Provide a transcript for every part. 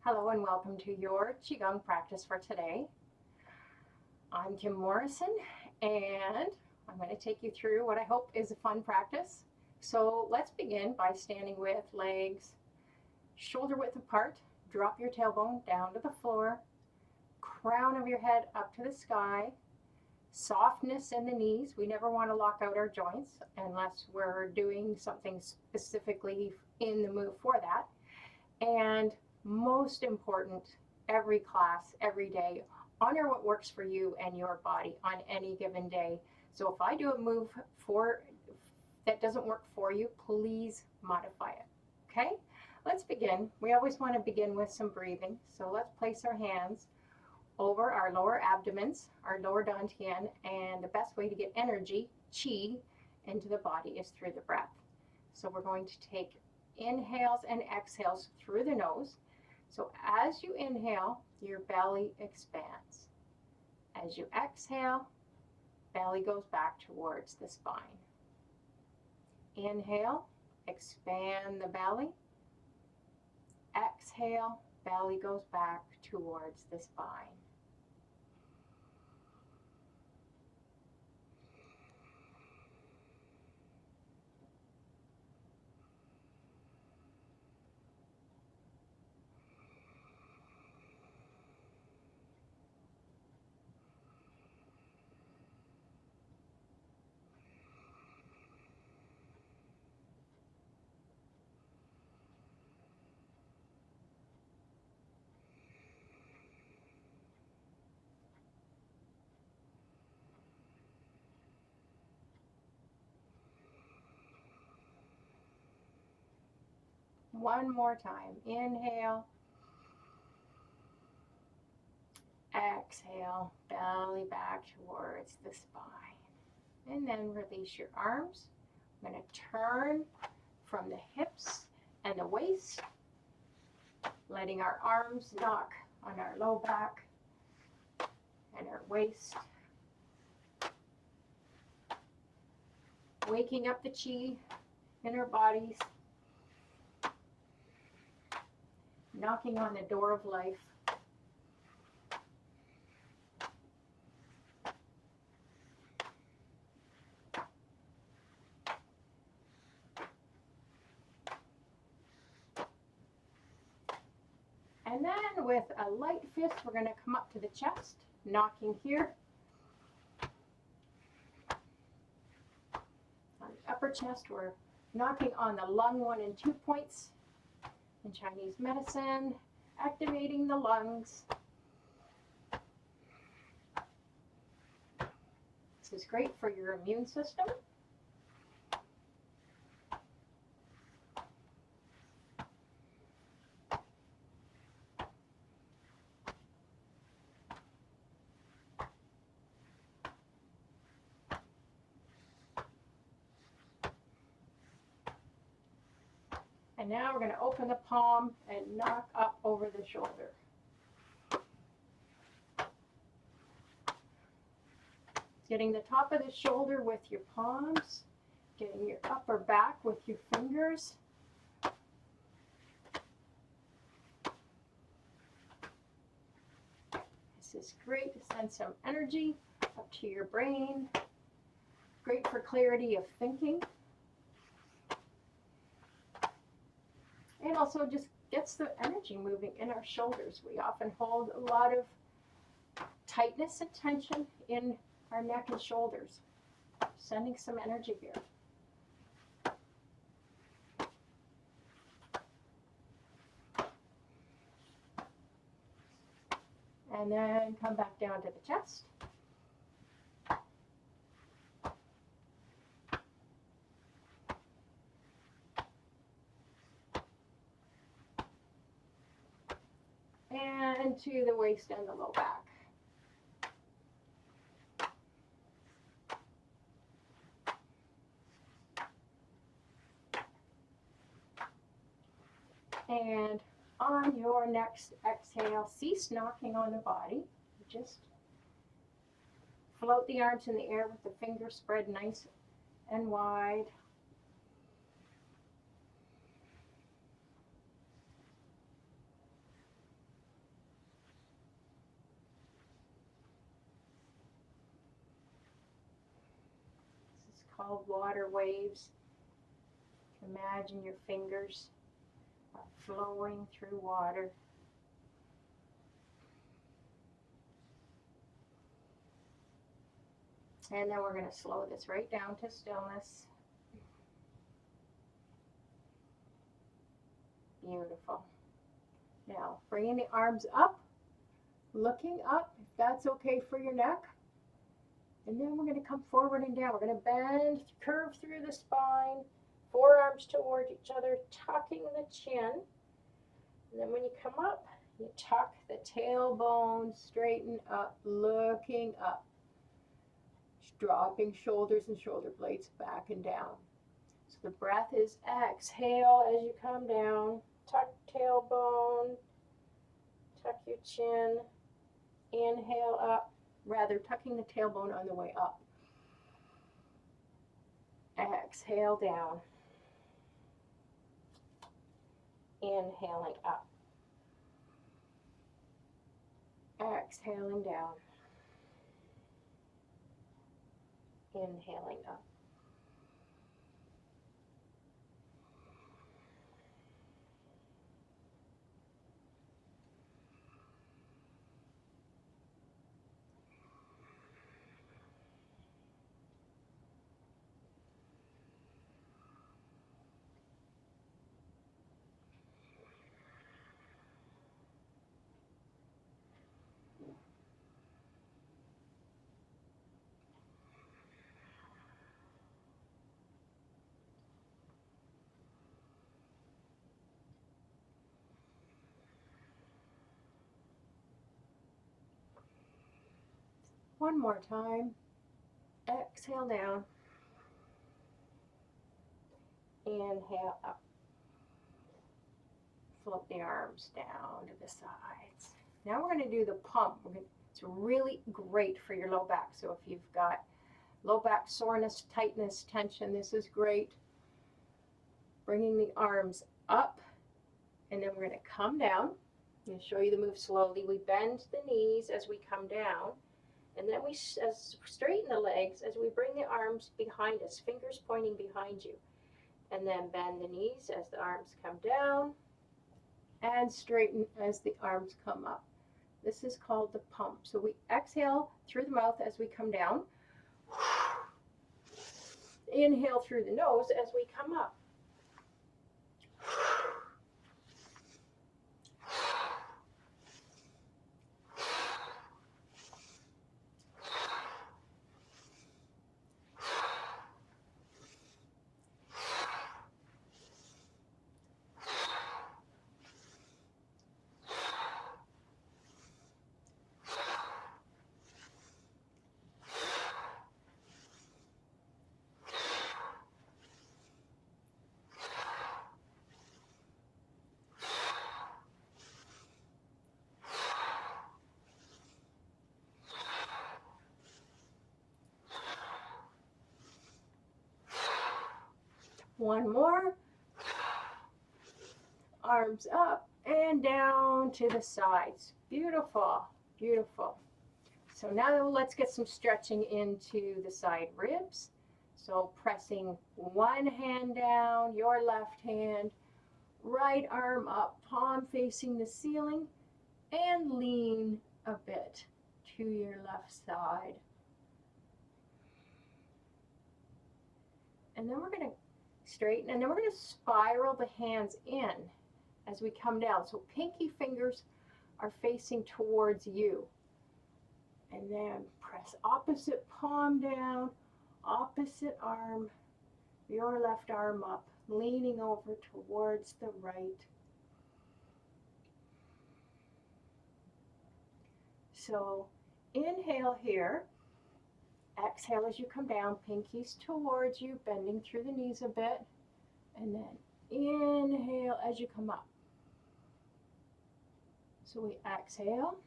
Hello and welcome to your Qigong practice for today. I'm Kim Morrison and I'm going to take you through what I hope is a fun practice. So let's begin by standing with legs shoulder width apart. Drop your tailbone down to the floor, crown of your head up to the sky, softness in the knees. We never want to lock out our joints unless we're doing something specifically in the move for that. And most important, every class, every day, honor what works for you and your body on any given day. So if I do a move that doesn't work for you, please modify it. Okay, let's begin. We always want to begin with some breathing. So let's place our hands over our lower abdomens, our lower dantian, and the best way to get energy, qi, into the body is through the breath. So we're going to take inhales and exhales through the nose. So as you inhale, your belly expands. As you exhale, belly goes back towards the spine. Inhale, expand the belly. Exhale, belly goes back towards the spine. One more time. Inhale. Exhale. Belly back towards the spine. And then release your arms. I'm going to turn from the hips and the waist, letting our arms knock on our low back and our waist. Waking up the qi in our bodies. Knocking on the door of life. And then with a light fist, we're going to come up to the chest, knocking here. On the upper chest, we're knocking on the lung 1 and 2 points. In Chinese medicine, activating the lungs. This is great for your immune system. And now we're going to open the palm and knock up over the shoulder. Getting the top of the shoulder with your palms, getting your upper back with your fingers. This is great to send some energy up to your brain. Great for clarity of thinking. And also just gets the energy moving in our shoulders. We often hold a lot of tightness and tension in our neck and shoulders. Sending some energy here. And then come back down to the chest. And to the waist and the low back. And on your next exhale, cease knocking on the body. Just float the arms in the air with the fingers spread nice and wide. called water waves. Imagine your fingers are flowing through water. And then we're going to slow this right down to stillness. Beautiful. Now, bringing the arms up, looking up, if that's okay for your neck. And then we're going to come forward and down. We're going to bend, curve through the spine, forearms toward each other, tucking the chin. And then when you come up, you tuck the tailbone, straighten up, looking up. Dropping shoulders and shoulder blades back and down. So the breath is exhale as you come down. Tuck tailbone, tuck your chin, inhale up, rather tucking the tailbone on the way up. Exhale down. Inhaling up. Exhaling down. Inhaling up. One more time. Exhale down. Inhale up. Float the arms down to the sides. Now we're going to do the pump. It's really great for your low back. So if you've got low back soreness, tightness, tension, this is great. Bringing the arms up, and then we're going to come down. I'm going to show you the move slowly. We bend the knees as we come down, and then we straighten the legs as we bring the arms behind us, fingers pointing behind you. And then bend the knees as the arms come down, and straighten as the arms come up. This is called the pump. So we exhale through the mouth as we come down. Inhale through the nose as we come up. One more. Arms up and down to the sides. Beautiful, beautiful. So now let's get some stretching into the side ribs. So pressing one hand down, your left hand, right arm up, palm facing the ceiling, and lean a bit to your left side. And then we're going to straighten, and then we're going to spiral the hands in as we come down. So pinky fingers are facing towards you. And then press opposite palm down, opposite arm, your left arm up, leaning over towards the right. So inhale here. Exhale as you come down, pinkies towards you, bending through the knees a bit. And then inhale as you come up. So we exhale.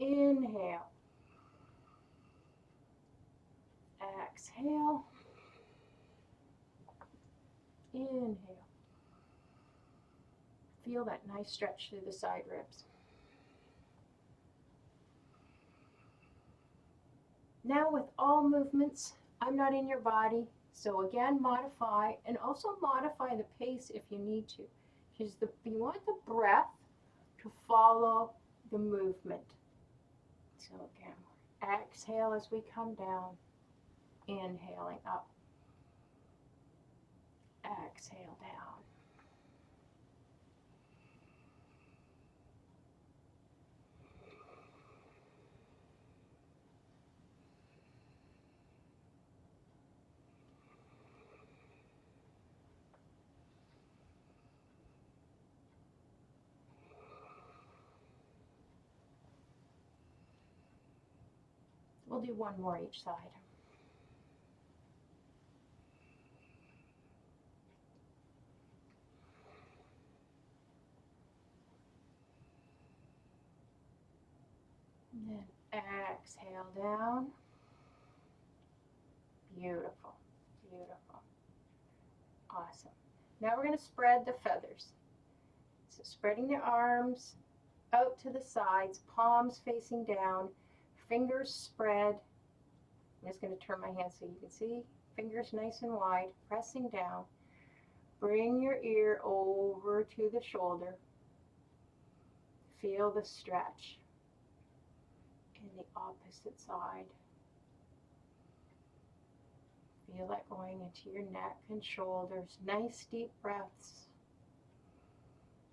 Inhale. Exhale. Inhale. Feel that nice stretch through the side ribs. Now with all movements, I'm not in your body, so again, modify, and also modify the pace if you need to. You want the breath to follow the movement. So again, exhale as we come down, inhaling up, exhale down. We'll do one more each side. And then exhale down. Beautiful, beautiful. Awesome. Now we're going to spread the feathers. So spreading the arms out to the sides, palms facing down, fingers spread. I'm just going to turn my hand so you can see. Fingers nice and wide, pressing down. Bring your ear over to the shoulder. Feel the stretch in the opposite side. Feel it going into your neck and shoulders. Nice deep breaths.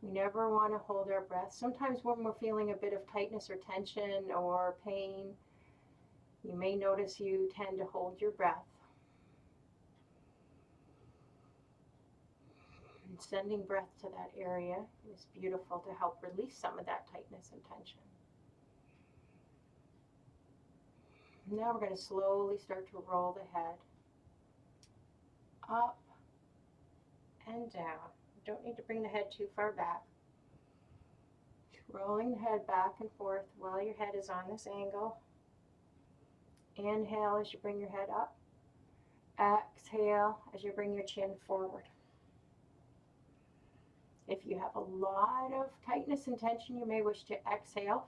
We never want to hold our breath. Sometimes when we're feeling a bit of tightness or tension or pain, you may notice you tend to hold your breath. And sending breath to that area is beautiful to help release some of that tightness and tension. Now we're going to slowly start to roll the head up and down. You don't need to bring the head too far back. Rolling the head back and forth while your head is on this angle. Inhale as you bring your head up. Exhale as you bring your chin forward. If you have a lot of tightness and tension, you may wish to exhale.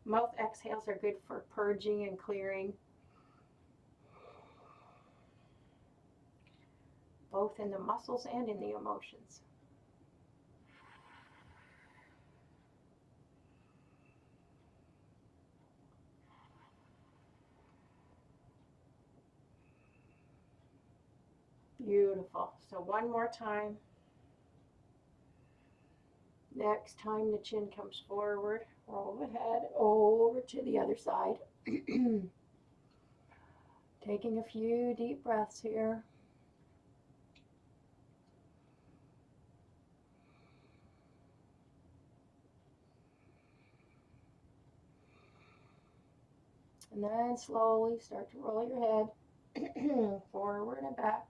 Mouth exhales are good for purging and clearing, both in the muscles and in the emotions. Beautiful. So one more time. Next time the chin comes forward, roll the head over to the other side. Taking a few deep breaths here. And then slowly start to roll your head forward and back.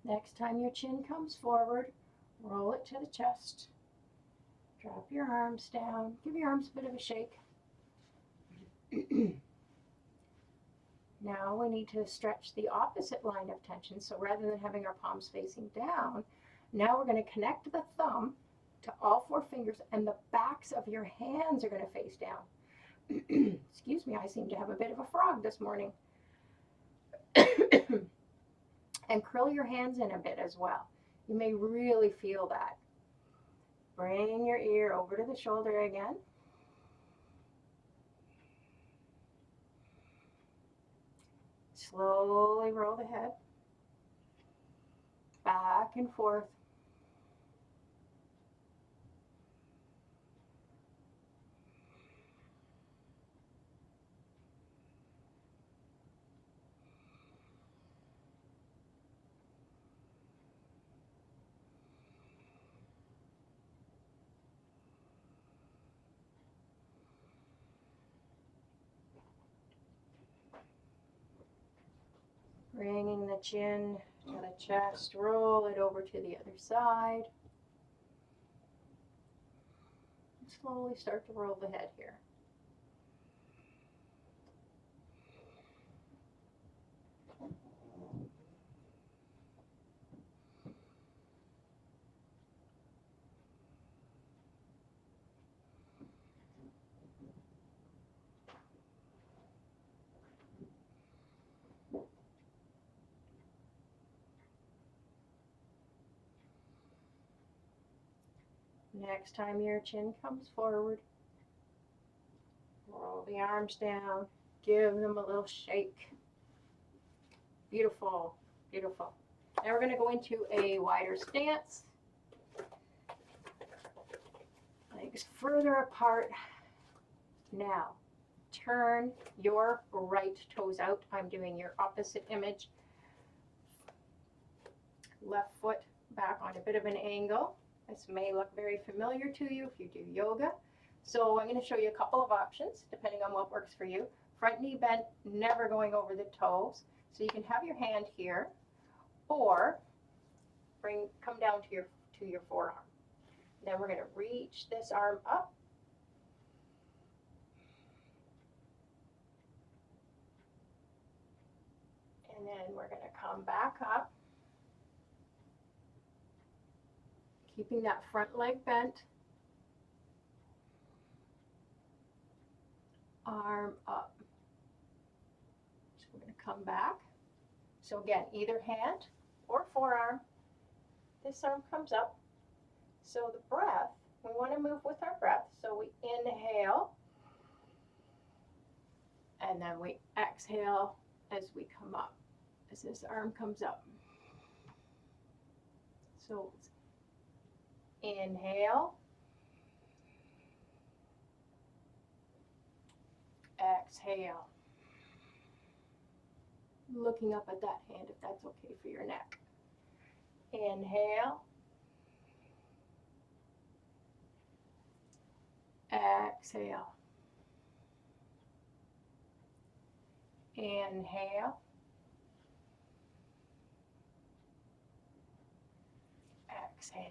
Next time your chin comes forward, roll it to the chest. Drop your arms down. Give your arms a bit of a shake. Now we need to stretch the opposite line of tension. So rather than having our palms facing down, now we're going to connect the thumb to all four fingers, and the backs of your hands are going to face down. Excuse me, I seem to have a bit of a frog this morning. And curl your hands in a bit as well. You may really feel that. Bring your ear over to the shoulder again. Slowly roll the head back and forth. the chin to the chest, roll it over to the other side. Slowly start to roll the head here. Next time your chin comes forward, roll the arms down, give them a little shake. Beautiful, beautiful. Now we're going to go into a wider stance. Legs further apart. Now, turn your right toes out. I'm doing your opposite image. Left foot back on a bit of an angle. This may look very familiar to you if you do yoga. So I'm going to show you a couple of options depending on what works for you. Front knee bent, never going over the toes. So you can have your hand here, or come down to your forearm. Then we're going to reach this arm up. And then we're going to come back up, keeping that front leg bent. Arm up. So we're going to come back. So again, either hand or forearm. This arm comes up. So the breath, we want to move with our breath. So we inhale, and then we exhale as we come up, as this arm comes up. So inhale, exhale. Looking up at that hand if that's okay for your neck. Inhale, exhale. Inhale, exhale.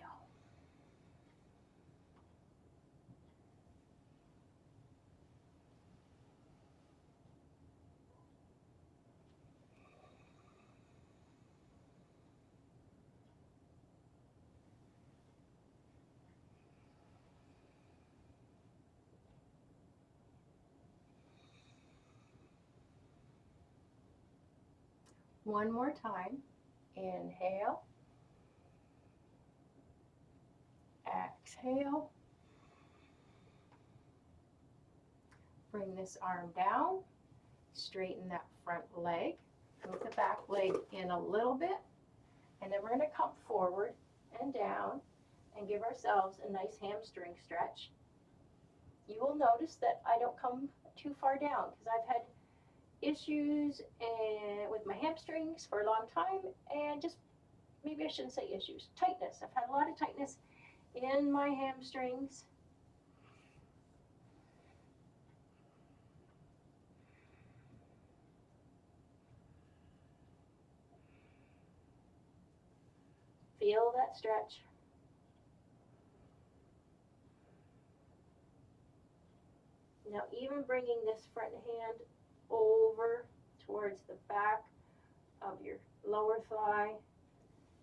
One more time. Inhale, exhale. Bring this arm down, straighten that front leg, move the back leg in a little bit, and then we're going to come forward and down and give ourselves a nice hamstring stretch. You will notice that I don't come too far down because I've had issues with my hamstrings for a long time, and just, maybe I shouldn't say issues, tightness. I've had a lot of tightness in my hamstrings. Feel that stretch. Now even bringing this front hand over towards the back of your lower thigh,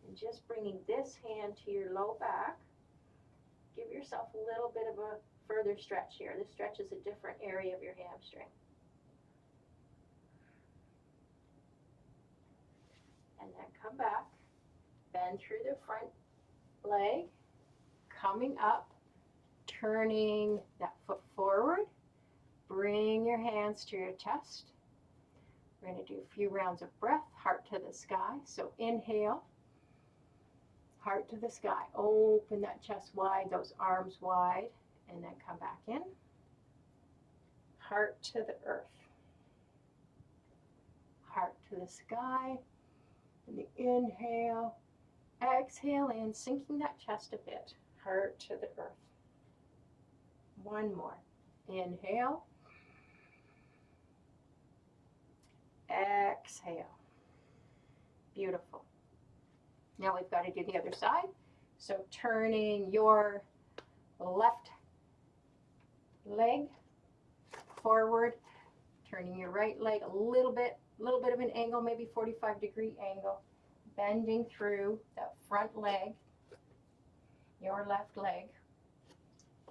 and just bringing this hand to your low back. Give yourself a little bit of a further stretch here. This stretches a different area of your hamstring. And then come back, bend through the front leg, coming up, turning that foot forward. Bring your hands to your chest. We're going to do a few rounds of breath, heart to the sky. So inhale, heart to the sky. Open that chest wide, those arms wide, and then come back in. Heart to the earth. Heart to the sky. And the inhale, exhale in, sinking that chest a bit. Heart to the earth. One more. Inhale. Exhale. Beautiful. Now we've got to do the other side. So turning your left leg forward, turning your right leg a little bit of an angle, maybe 45-degree angle, bending through that front leg, your left leg,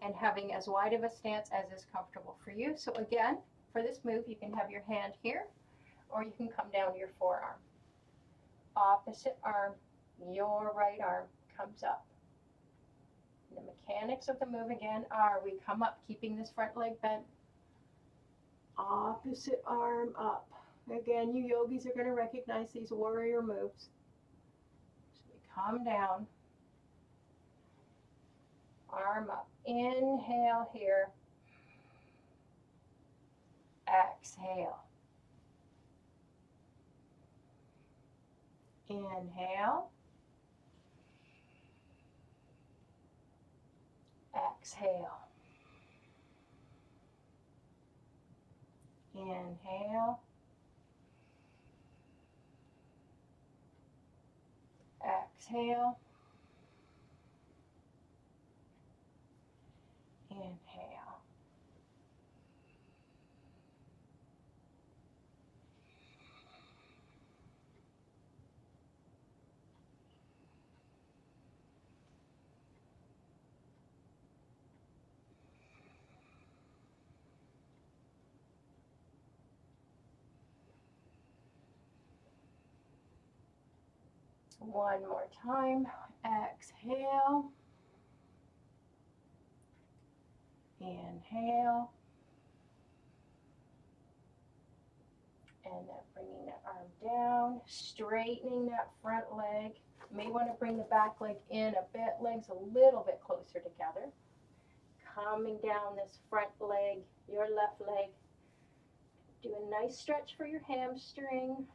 and having as wide of a stance as is comfortable for you. So again, for this move, you can have your hand here, or you can come down to your forearm. Opposite arm, your right arm comes up. The mechanics of the move again are we come up, keeping this front leg bent. Opposite arm up. Again, you yogis are going to recognize these warrior moves. So we come down, arm up. Inhale here. Exhale. Inhale. Exhale. Inhale. Exhale. Inhale. One more time. Exhale. Inhale. And then bringing that arm down, straightening that front leg. You may want to bring the back leg in a bit, legs a little bit closer together. Coming down this front leg, your left leg. Do a nice stretch for your hamstring.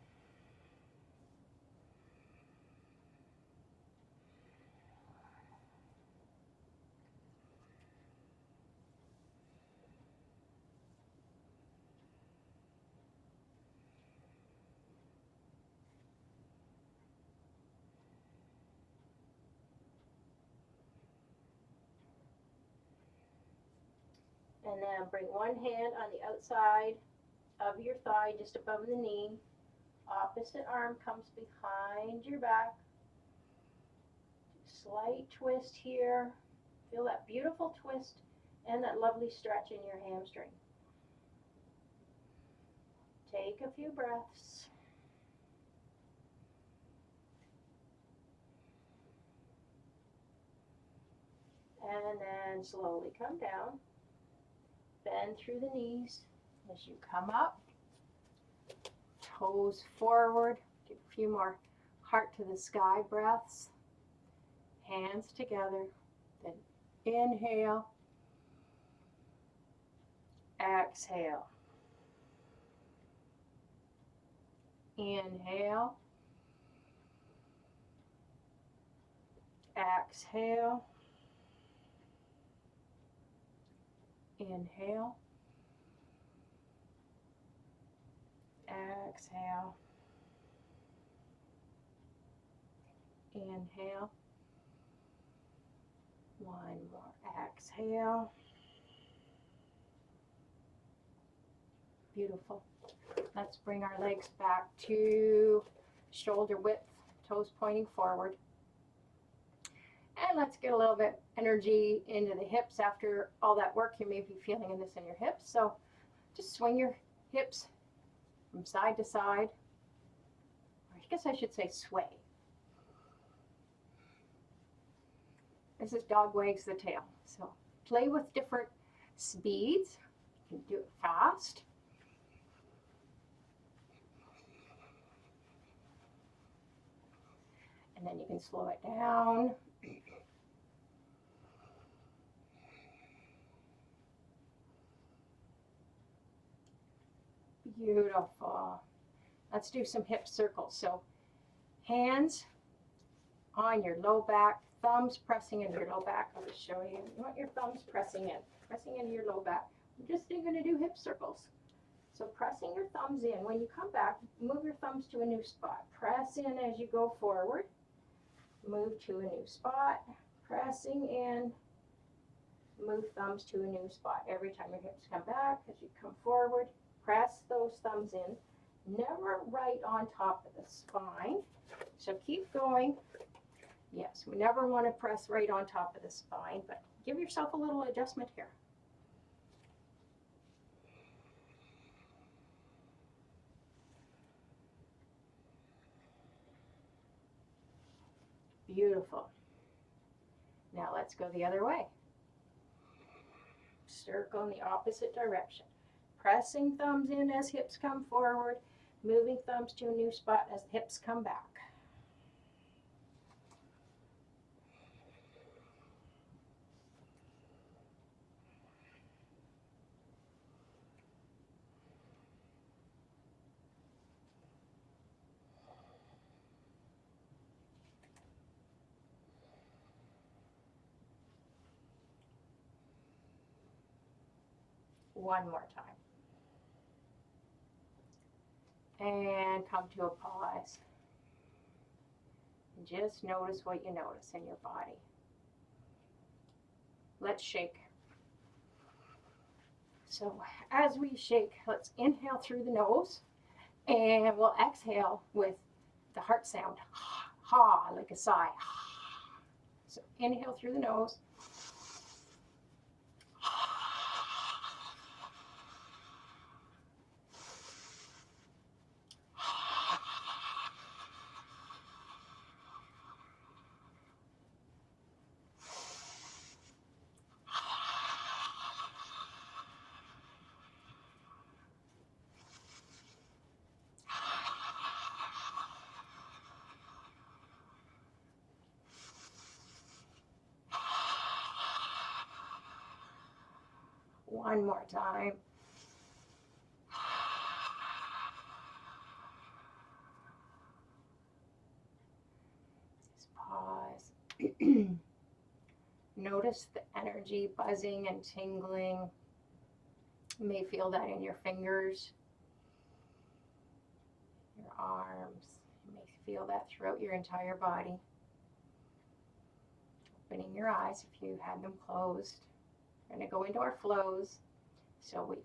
And then bring one hand on the outside of your thigh, just above the knee. Opposite arm comes behind your back. Slight twist here. Feel that beautiful twist and that lovely stretch in your hamstring. Take a few breaths. And then slowly come down. Bend through the knees as you come up. Toes forward. Do a few more heart to the sky breaths. Hands together. Then inhale. Exhale. Inhale. Exhale. Inhale. Exhale. Inhale. One more. Exhale. Beautiful. Let's bring our legs back to shoulder width, toes pointing forward. And let's get a little bit energy into the hips after all that work. You may be feeling this in your hips. So just swing your hips from side to side. I guess I should say sway. This is dog wags the tail. So play with different speeds. You can do it fast. And then you can slow it down. Beautiful. Let's do some hip circles. So hands on your low back, thumbs pressing into your low back. I'll just show you. You want your thumbs pressing into your low back. We're just going to do hip circles. So pressing your thumbs in. When you come back, move your thumbs to a new spot. Press in as you go forward. Move to a new spot. Pressing in. Move thumbs to a new spot. Every time your hips come back, as you come forward, press those thumbs in. Never right on top of the spine. So keep going. Yes, we never want to press right on top of the spine, but give yourself a little adjustment here. Beautiful. Now let's go the other way. Circle in the opposite direction. Pressing thumbs in as hips come forward, moving thumbs to a new spot as hips come back. One more time. And come to a pause. And just notice what you notice in your body. Let's shake. So as we shake, let's inhale through the nose, and we'll exhale with the heart sound. Ha, like a sigh. So inhale through the nose. One more time. Just pause. Notice the energy buzzing and tingling. You may feel that in your fingers, your arms. You may feel that throughout your entire body. Opening your eyes if you had them closed. We're going to go into our flows. So we've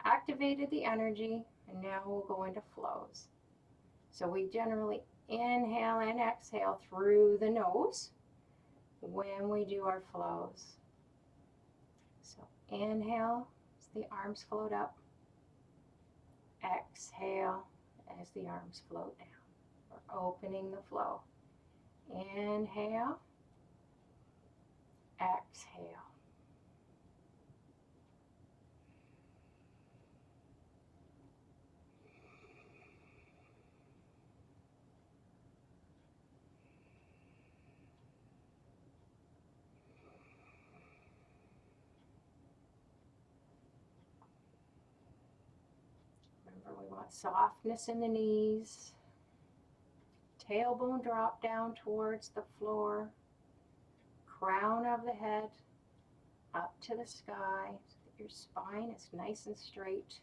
activated the energy, and now we'll go into flows. So we generally inhale and exhale through the nose when we do our flows. So inhale as the arms float up. Exhale as the arms float down. We're opening the flow. Inhale. Exhale. Remember, we want softness in the knees. Tailbone drop down towards the floor. Crown of the head up to the sky so that your spine is nice and straight.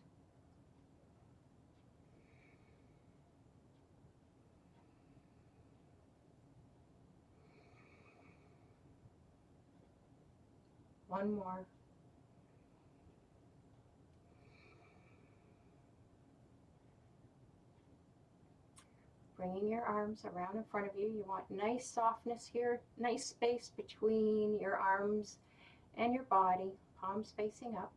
One more. Bringing your arms around in front of you. You want nice softness here, nice space between your arms and your body, palms facing up.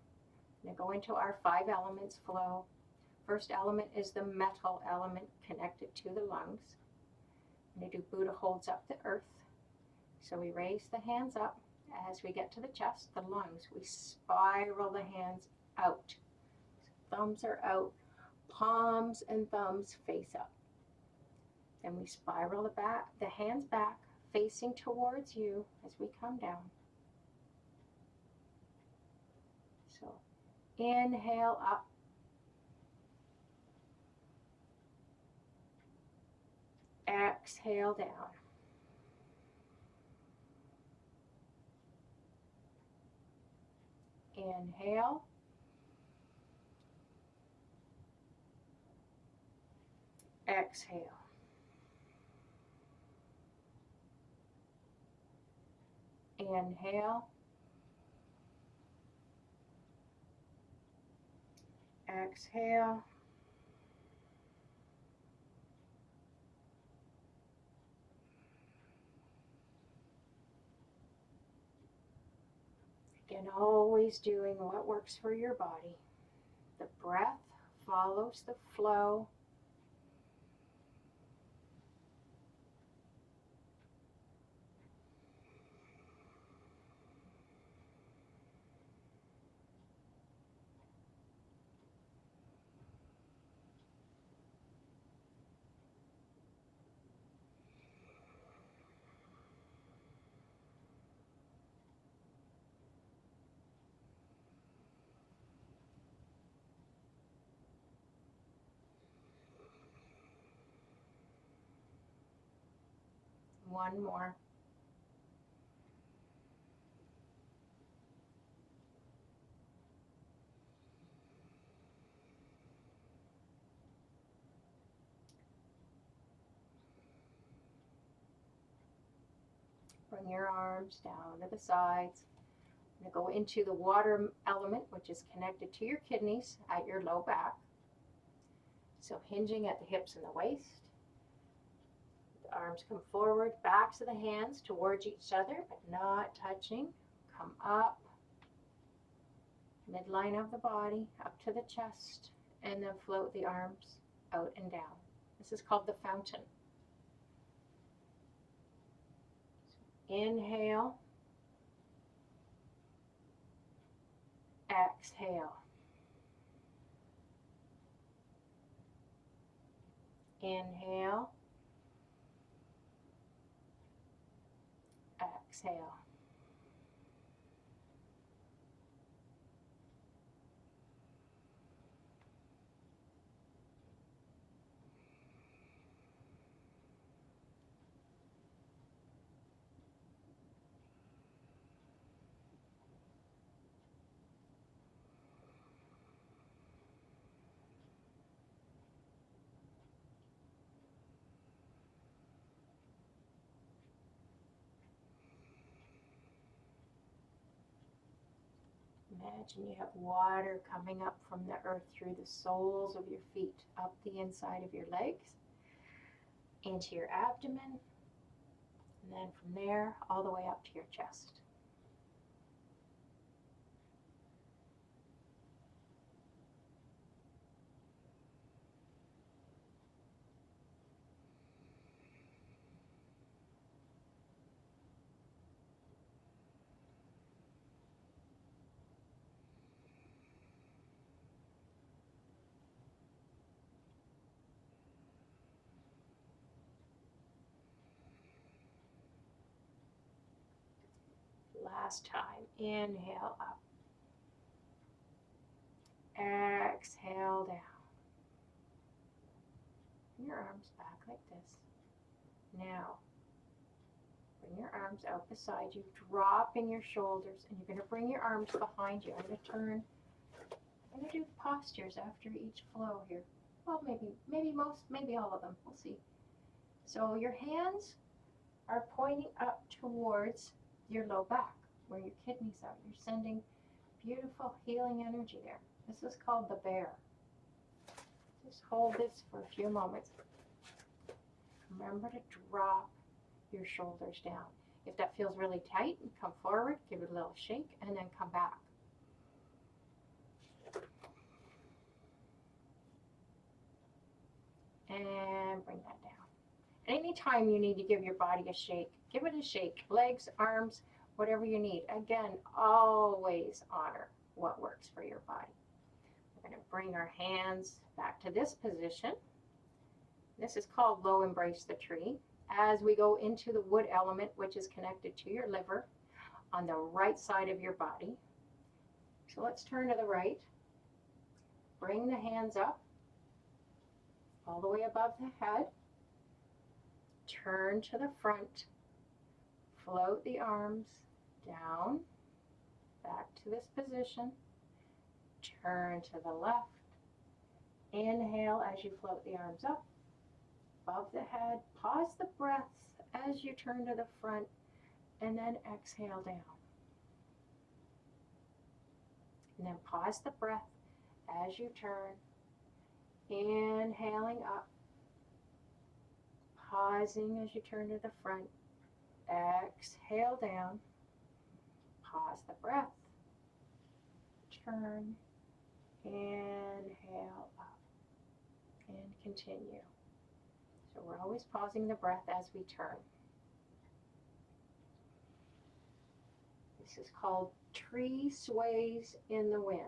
Now go into our 5 elements flow. First element is the metal element connected to the lungs. I'm going to do Buddha holds up the earth. So we raise the hands up. As we get to the chest, the lungs, we spiral the hands out. Thumbs are out, palms and thumbs face up. Then we spiral the hands back, facing towards you as we come down. So inhale up. Exhale down. Inhale. Exhale. Inhale. Exhale. Again, always doing what works for your body. The breath follows the flow. One more. Bring your arms down to the sides. I'm going to go into the water element, which is connected to your kidneys at your low back. So hinging at the hips and the waist. The arms come forward, backs of the hands towards each other, but not touching. Come up, midline of the body, up to the chest, and then float the arms out and down. This is called the fountain. Inhale, exhale. Inhale, exhale. Imagine you have water coming up from the earth through the soles of your feet, up the inside of your legs, into your abdomen, and then from there all the way up to your chest. Last time, inhale up, exhale down. Bring your arms back like this. Now, bring your arms out beside you, dropping your shoulders, and you're going to bring your arms behind you. I'm going to turn. I'm going to do postures after each flow here. Well, maybe all of them. We'll see. So your hands are pointing up towards your low back, where your kidneys are. You're sending beautiful healing energy there. This is called the bear. Just hold this for a few moments. Remember to drop your shoulders down. If that feels really tight, come forward, give it a little shake, and then come back. And bring that down. Anytime you need to give your body a shake, give it a shake. Legs, arms, whatever you need. Again, always honor what works for your body. We're going to bring our hands back to this position. This is called low embrace the tree. As we go into the wood element, which is connected to your liver on the right side of your body. So let's turn to the right. Bring the hands up all the way above the head. Turn to the front. Float the arms down, back to this position. Turn to the left. Inhale as you float the arms up. above the head. Pause the breath as you turn to the front, and then exhale down. And then pause the breath as you turn, inhaling up, pausing as you turn to the front, exhale down, pause the breath, turn, inhale up, and continue. So we're always pausing the breath as we turn. This is called tree sways in the wind.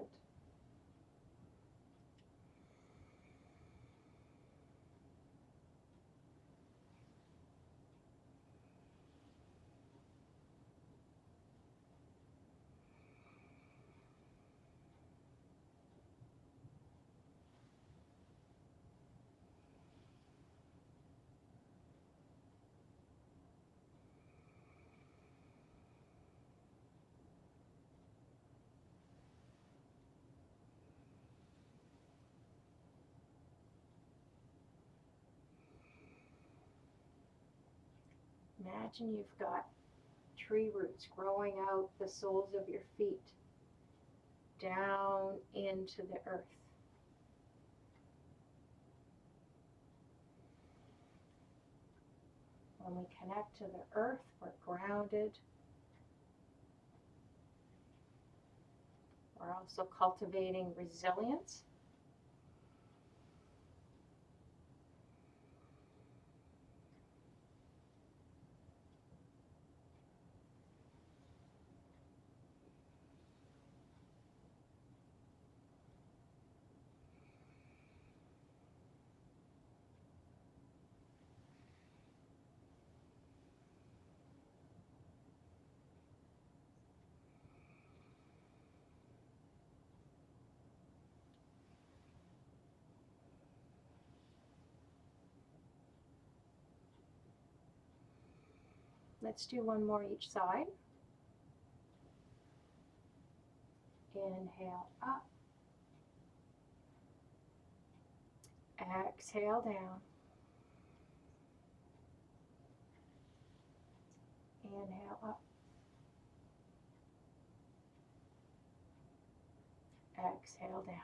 Imagine you've got tree roots growing out the soles of your feet down into the earth. When we connect to the earth, we're grounded. We're also cultivating resilience. Let's do one more each side. Inhale up. Exhale down. Inhale up. Exhale down.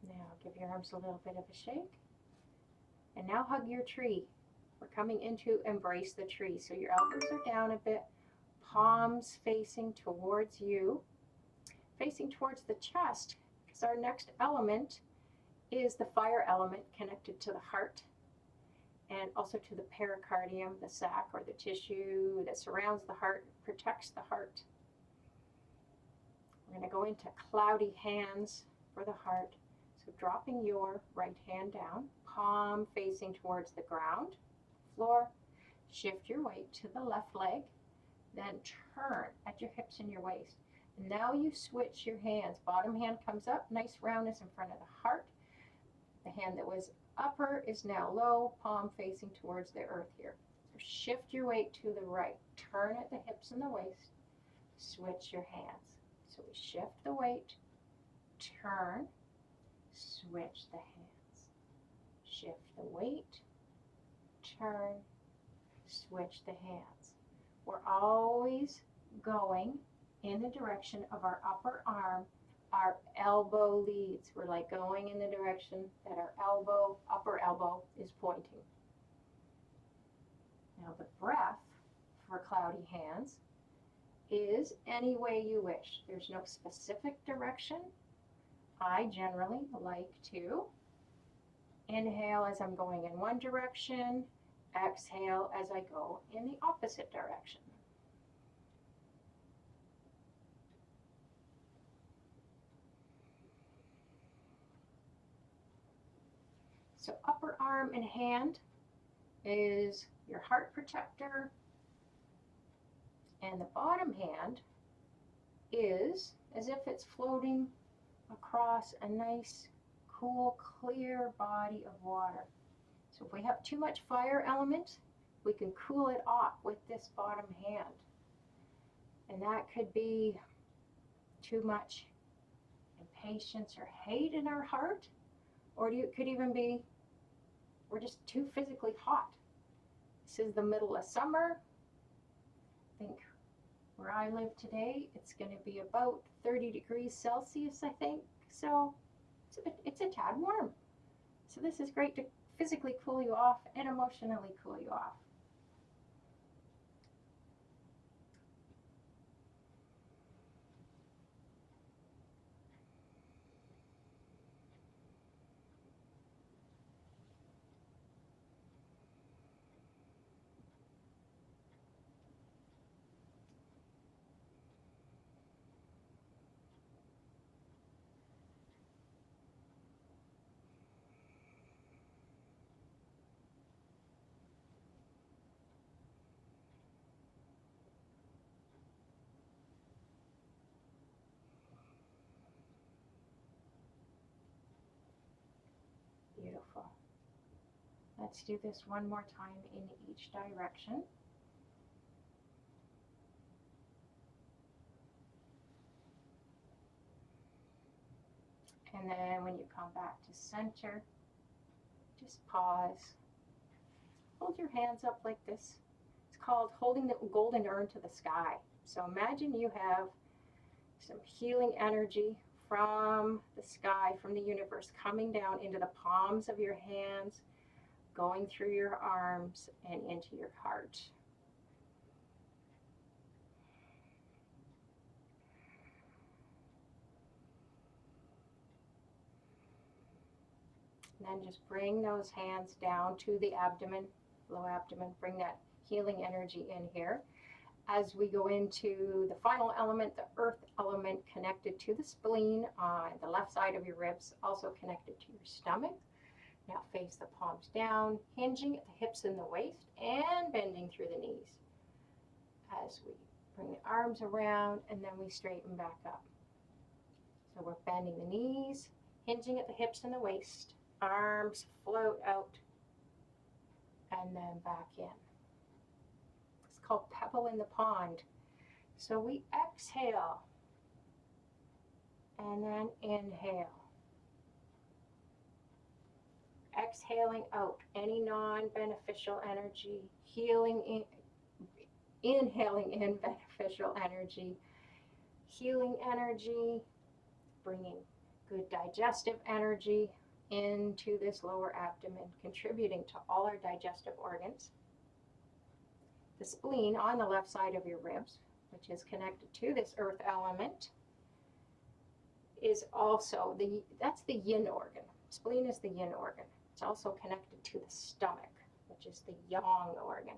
Now give your arms a little bit of a shake. And now hug your tree. We're coming into embrace the tree. So your elbows are down a bit, palms facing towards you, facing towards the chest, because our next element is the fire element connected to the heart and also to the pericardium, the sac or the tissue that surrounds the heart, protects the heart. We're going to go into cloudy hands for the heart. So dropping your right hand down, palm facing towards the ground, floor. Shift your weight to the left leg, then turn at your hips and your waist. And now you switch your hands. Bottom hand comes up, nice roundness in front of the heart. The hand that was upper is now low, palm facing towards the earth here. So shift your weight to the right, turn at the hips and the waist, switch your hands. So we shift the weight, turn, switch the hands. Shift the weight, turn, switch the hands. We're always going in the direction of our upper arm. Our elbow leads. We're like going in the direction that our elbow, upper elbow, is pointing. Now the breath for cloudy hands is any way you wish. There's no specific direction. I generally like to inhale as I'm going in one direction, exhale as I go in the opposite direction. So upper arm and hand is your heart protector, and the bottom hand is as if it's floating across a nice, cool, clear body of water. So if we have too much fire element, we can cool it off with this bottom hand. And that could be too much impatience or hate in our heart, or it could even be we're just too physically hot. This is the middle of summer. I think where I live today, it's going to be about 30 degrees Celsius, I think. So it's a tad warm. So this is great to physically cool you off and emotionally cool you off. Beautiful. Let's do this one more time in each direction. And then when you come back to center, just pause. Hold your hands up like this. It's called holding the golden urn to the sky. So imagine you have some healing energy from the sky, from the universe, coming down into the palms of your hands, going through your arms and into your heart. And then just bring those hands down to the abdomen, low abdomen. Bring that healing energy in here. As we go into the final element, the earth element, connected to the spleen on the left side of your ribs, also connected to your stomach. Now face the palms down, hinging at the hips and the waist, and bending through the knees. As we bring the arms around, and then we straighten back up. So we're bending the knees, hinging at the hips and the waist, arms float out, and then back in. It's called pebble in the pond. So we exhale, and then inhale. Exhaling out any non-beneficial energy, inhaling in beneficial energy, healing energy, bringing good digestive energy into this lower abdomen, contributing to all our digestive organs. The spleen on the left side of your ribs, which is connected to this earth element, is also that's the yin organ. Spleen is the yin organ. It's also connected to the stomach, which is the yang organ.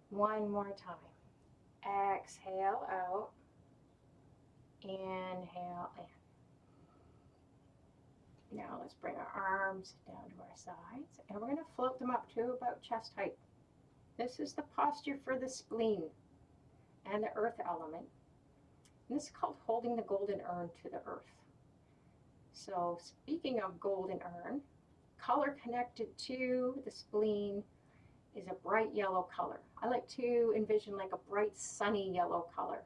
One more time. Exhale out. Inhale in. Now let's bring our arms down to our sides, and we're going to float them up to about chest height. This is the posture for the spleen and the earth element. And this is called holding the golden urn to the earth. So speaking of golden urn, color connected to the spleen is a bright yellow color. I like to envision like a bright sunny yellow color.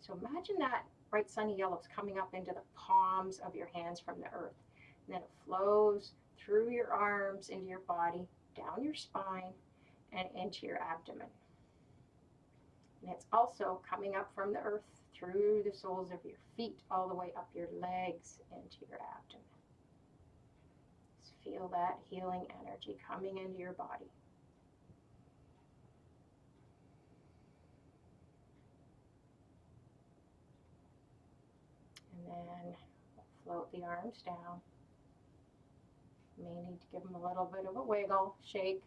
So imagine that bright sunny yellow is coming up into the palms of your hands from the earth. And then it flows through your arms, into your body, down your spine, and into your abdomen. And it's also coming up from the earth through the soles of your feet, all the way up your legs into your abdomen. Just feel that healing energy coming into your body. And then float the arms down. May need to give them a little bit of a wiggle, shake.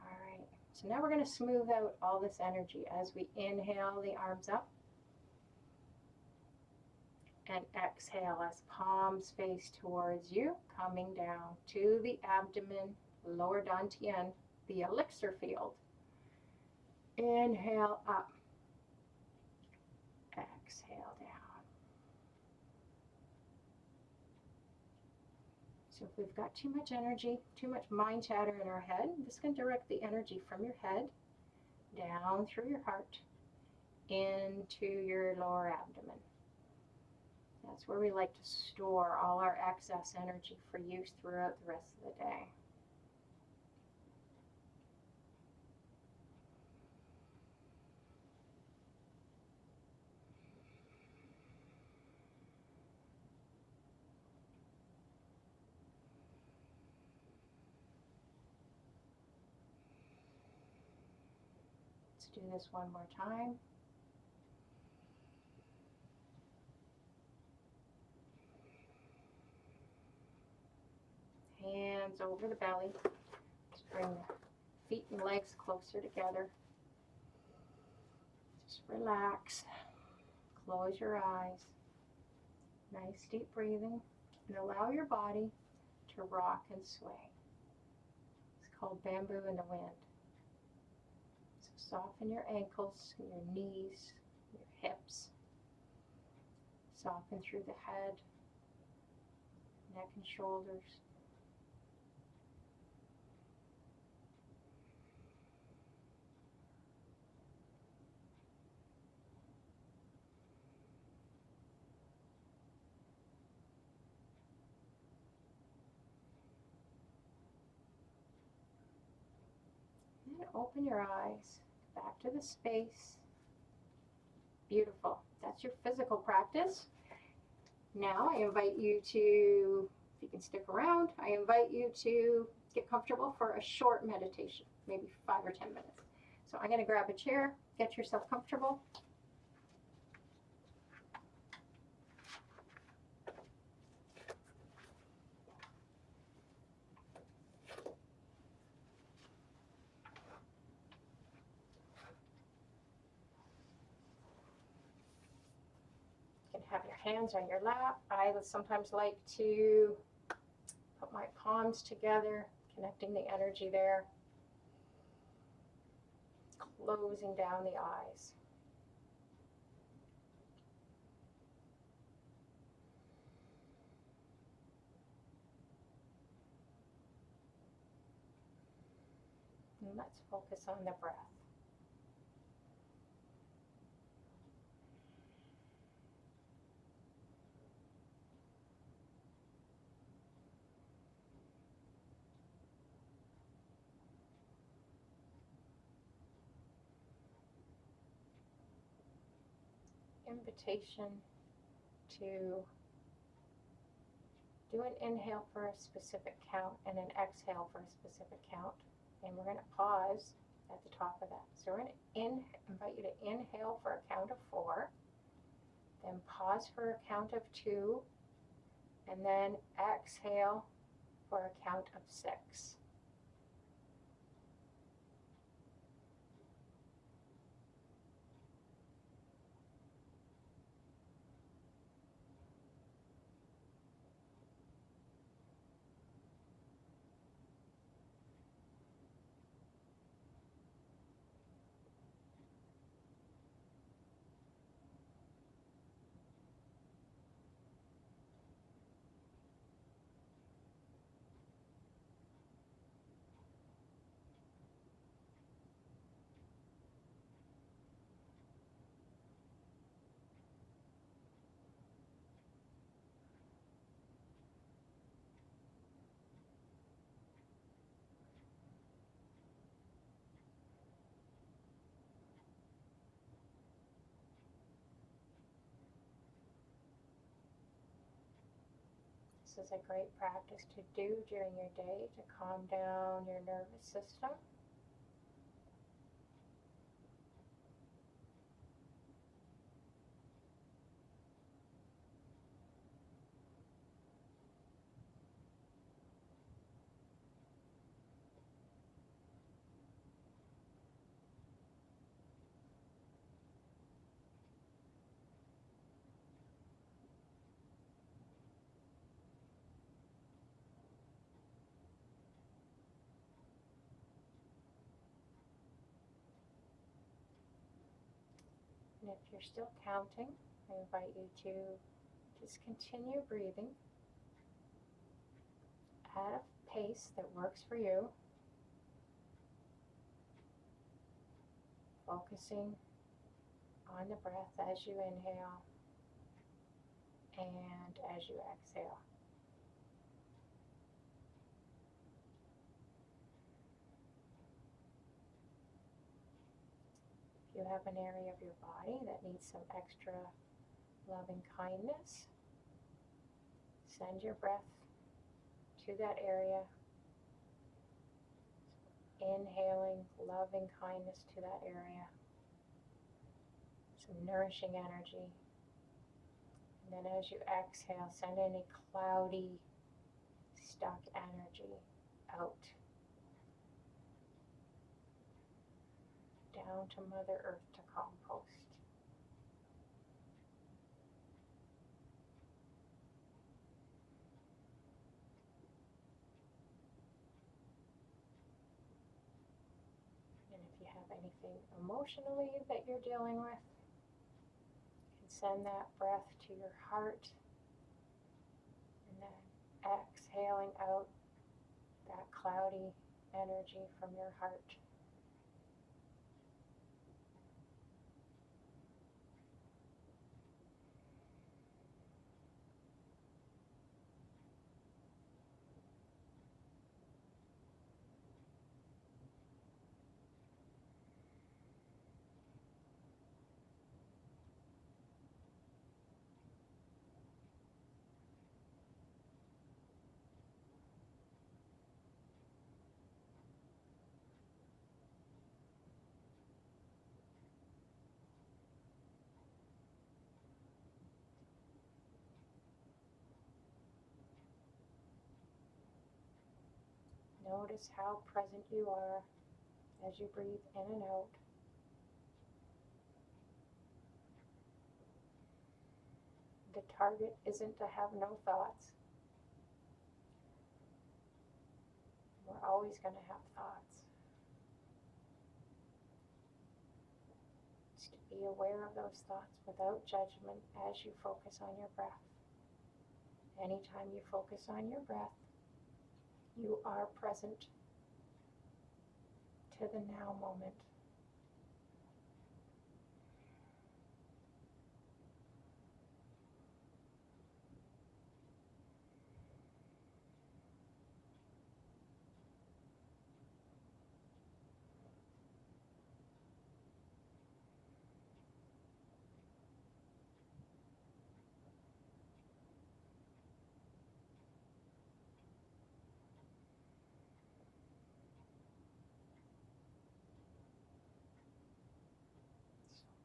All right, so now we're going to smooth out all this energy as we inhale the arms up and exhale as palms face towards you, coming down to the abdomen, lower dantian, the elixir field. Inhale up, exhale down. So if we've got too much energy, too much mind chatter in our head, I'm just going to direct the energy from your head down through your heart into your lower abdomen. That's where we like to store all our excess energy for use throughout the rest of the day. Let's do this one more time. Hands over the belly. Just bring the feet and legs closer together. Just relax. Close your eyes. Nice deep breathing. And allow your body to rock and sway. It's called bamboo in the wind. So soften your ankles, your knees, your hips. Soften through the head, neck and shoulders. And open your eyes back to the space. Beautiful. That's your physical practice. Now I invite you to, if you can stick around, I invite you to get comfortable for a short meditation, maybe 5 or 10 minutes. So I'm going to grab a chair, get yourself comfortable. Have your hands on your lap. I sometimes like to put my palms together, connecting the energy there, closing down the eyes. And let's focus on the breath. Invitation to do an inhale for a specific count and an exhale for a specific count. And we're going to pause at the top of that. So we're going to invite you to inhale for a count of 4, then pause for a count of 2, and then exhale for a count of 6. This is a great practice to do during your day to calm down your nervous system. And if you're still counting, I invite you to just continue breathing at a pace that works for you, focusing on the breath as you inhale and as you exhale. If you have an area of your body that needs some extra loving kindness, send your breath to that area, inhaling loving kindness to that area, some nourishing energy. And then as you exhale, send any cloudy, stuck energy out, down to Mother Earth to compost. And if you have anything emotionally that you're dealing with, you can send that breath to your heart, and then exhaling out that cloudy energy from your heart. Notice how present you are as you breathe in and out. The target isn't to have no thoughts. We're always going to have thoughts. Just to be aware of those thoughts without judgment as you focus on your breath. Anytime you focus on your breath, you are present to the now moment.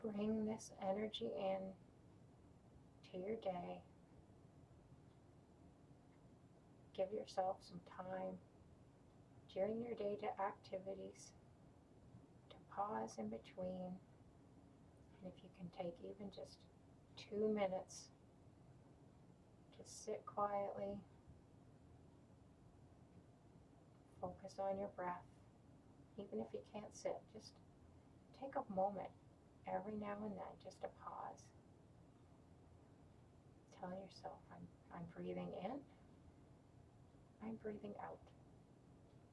So bring this energy in to your day. Give yourself some time during your day to activities to pause in between. And if you can take even just 2 minutes to sit quietly, focus on your breath. Even if you can't sit, just take a moment every now and then just to pause. Tell yourself, I'm breathing in, I'm breathing out.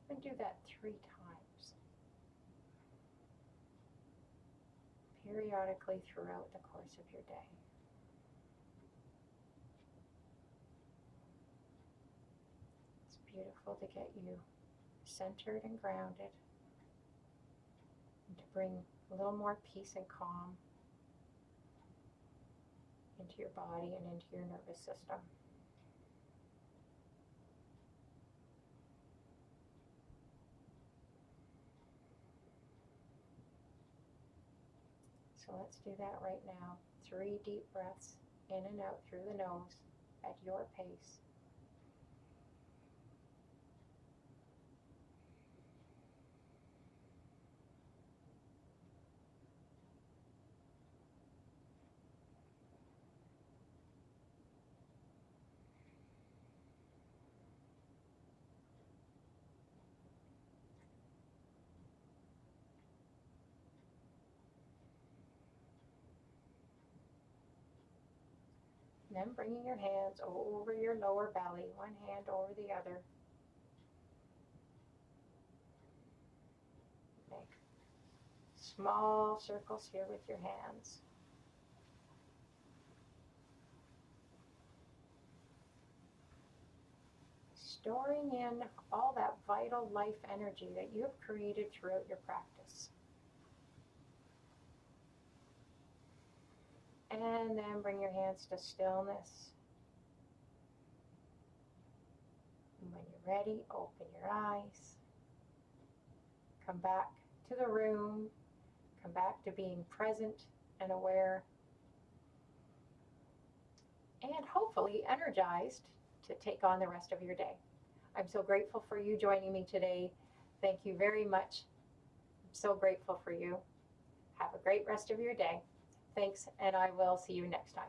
And do that 3 times. Periodically throughout the course of your day. It's beautiful to get you centered and grounded, and to bring a little more peace and calm into your body and into your nervous system. So let's do that right now. 3 deep breaths in and out through the nose at your pace. then bringing your hands over your lower belly, one hand over the other. Make small circles here with your hands. Storing in all that vital life energy that you have created throughout your practice. And then bring your hands to stillness. And when you're ready, open your eyes. Come back to the room. Come back to being present and aware. And hopefully energized to take on the rest of your day. I'm so grateful for you joining me today. Thank you very much. I'm so grateful for you. Have a great rest of your day. Thanks, and I will see you next time.